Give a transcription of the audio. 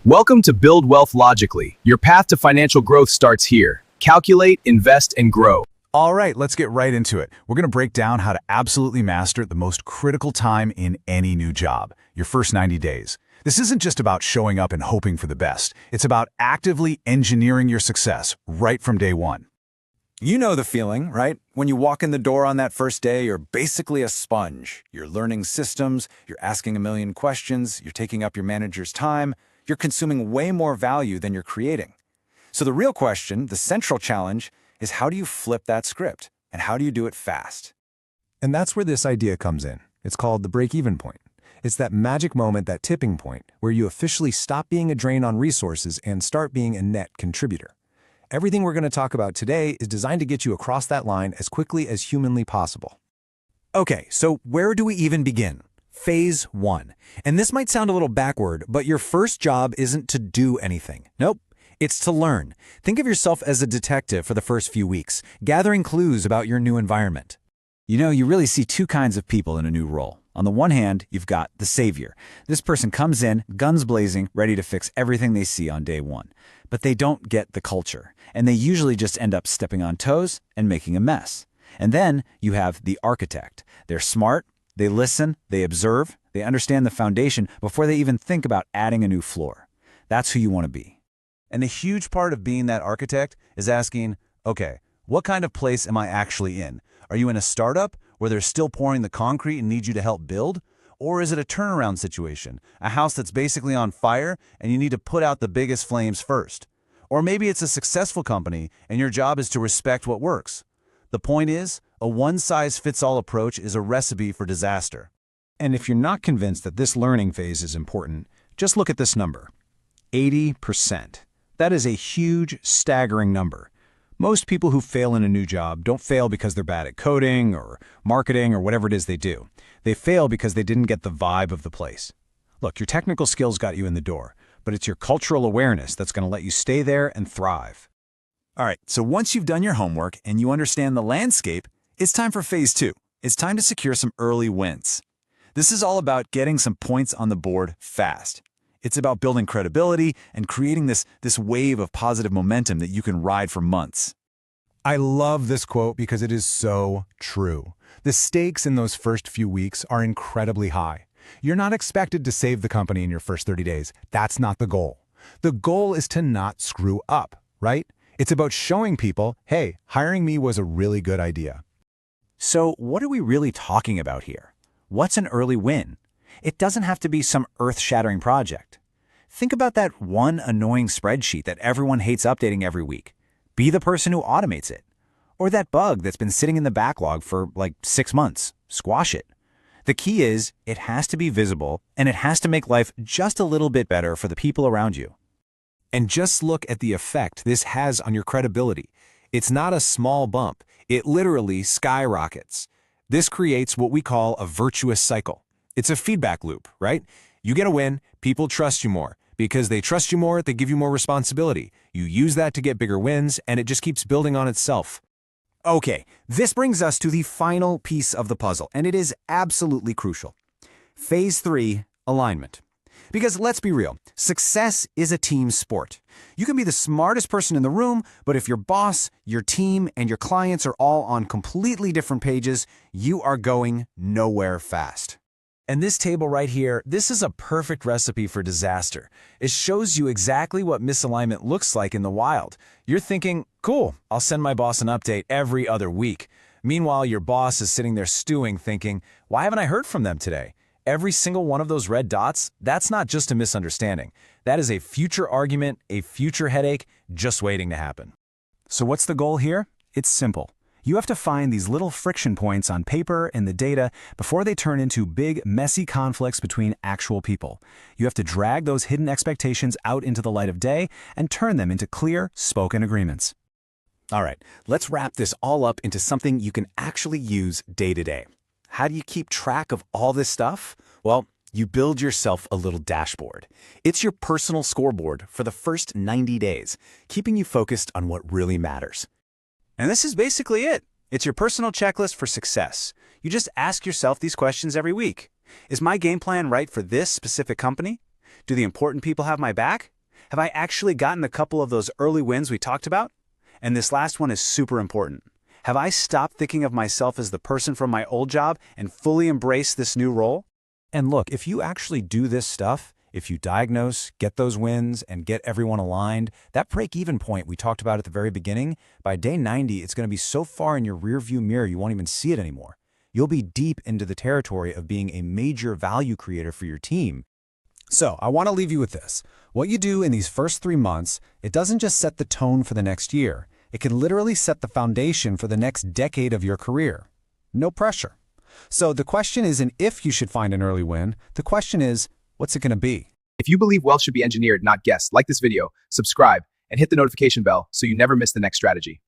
Welcome to Build Wealth Logically. Your path to financial growth starts here. Calculate, invest, and grow. All right, let's get right into it. We're going to break down how to absolutely master the most critical time in any new job, your first 90 days. This isn't just about showing up and hoping for the best. It's about actively engineering your success right from day one. You know the feeling, right? When you walk in the door on that first day, you're basically a sponge. You're learning systems, you're asking a million questions, you're taking up your manager's time, you're consuming way more value than you're creating. So the real question, the central challenge, is how do you flip that script? And how do you do it fast? And that's where this idea comes in. It's called the break-even point. It's that magic moment, that tipping point, where you officially stop being a drain on resources and start being a net contributor. Everything we're going to talk about today is designed to get you across that line as quickly as humanly possible. Okay, so where do we even begin? Phase 1. And this might sound a little backward, but your first job isn't to do anything. Nope. It's to learn. Think of yourself as a detective for the first few weeks, gathering clues about your new environment. You know, you really see two kinds of people in a new role. On the one hand, you've got the savior. This person comes in, guns blazing, ready to fix everything they see on day one. But they don't get the culture, and they usually just end up stepping on toes and making a mess. And then you have the architect. They're smart, they listen, they observe, they understand the foundation before they even think about adding a new floor. That's who you want to be. And a huge part of being that architect is asking, okay, what kind of place am I actually in? Are you in a startup where they're still pouring the concrete and need you to help build? Or is it a turnaround situation, a house that's basically on fire and you need to put out the biggest flames first? Or maybe it's a successful company and your job is to respect what works. The point is, a one-size-fits-all approach is a recipe for disaster. And if you're not convinced that this learning phase is important, just look at this number. 80%. That is a huge, staggering number. Most people who fail in a new job don't fail because they're bad at coding or marketing or whatever it is they do. They fail because they didn't get the vibe of the place. Look, your technical skills got you in the door, but it's your cultural awareness that's going to let you stay there and thrive. All right, so once you've done your homework and you understand the landscape, it's time for phase 2. It's time to secure some early wins. This is all about getting some points on the board fast. It's about building credibility and creating this wave of positive momentum that you can ride for months. I love this quote because it is so true. The stakes in those first few weeks are incredibly high. You're not expected to save the company in your first 30 days. That's not the goal. The goal is to not screw up, right? It's about showing people, hey, hiring me was a really good idea. So what are we really talking about here? What's an early win? It doesn't have to be some earth-shattering project. Think about that one annoying spreadsheet that everyone hates updating every week. Be the person who automates it. Or that bug that's been sitting in the backlog for like 6 months. Squash it. The key is, it has to be visible, and it has to make life just a little bit better for the people around you. And just look at the effect this has on your credibility. It's not a small bump. It literally skyrockets. This creates what we call a virtuous cycle. It's a feedback loop, right? You get a win, people trust you more. Because they trust you more, they give you more responsibility. You use that to get bigger wins, and it just keeps building on itself. Okay, this brings us to the final piece of the puzzle, and it is absolutely crucial. Phase 3, alignment. Because let's be real, success is a team sport. You can be the smartest person in the room, but if your boss, your team, and your clients are all on completely different pages, you are going nowhere fast. And this table right here, this is a perfect recipe for disaster. It shows you exactly what misalignment looks like in the wild. You're thinking, cool, I'll send my boss an update every other week. Meanwhile, your boss is sitting there stewing thinking, why haven't I heard from them today? Every single one of those red dots, that's not just a misunderstanding. That is a future argument, a future headache, just waiting to happen. So what's the goal here? It's simple. You have to find these little friction points on paper and the data before they turn into big, messy conflicts between actual people. You have to drag those hidden expectations out into the light of day and turn them into clear, spoken agreements. All right, let's wrap this all up into something you can actually use day to day. How do you keep track of all this stuff? Well, you build yourself a little dashboard. It's your personal scoreboard for the first 90 days, keeping you focused on what really matters. And this is basically it. It's your personal checklist for success. You just ask yourself these questions every week. Is my game plan right for this specific company? Do the important people have my back? Have I actually gotten a couple of those early wins we talked about? And this last one is super important. Have I stopped thinking of myself as the person from my old job and fully embraced this new role? And look, if you actually do this stuff, if you diagnose, get those wins, and get everyone aligned, that break-even point we talked about at the very beginning, by day 90, it's going to be so far in your rearview mirror you won't even see it anymore. You'll be deep into the territory of being a major value creator for your team. So, I want to leave you with this. What you do in these first 3 months, it doesn't just set the tone for the next year. It can literally set the foundation for the next decade of your career. No pressure. So the question isn't if you should find an early win. The question is, what's it going to be? If you believe wealth should be engineered, not guessed, like this video, subscribe, and hit the notification bell so you never miss the next strategy.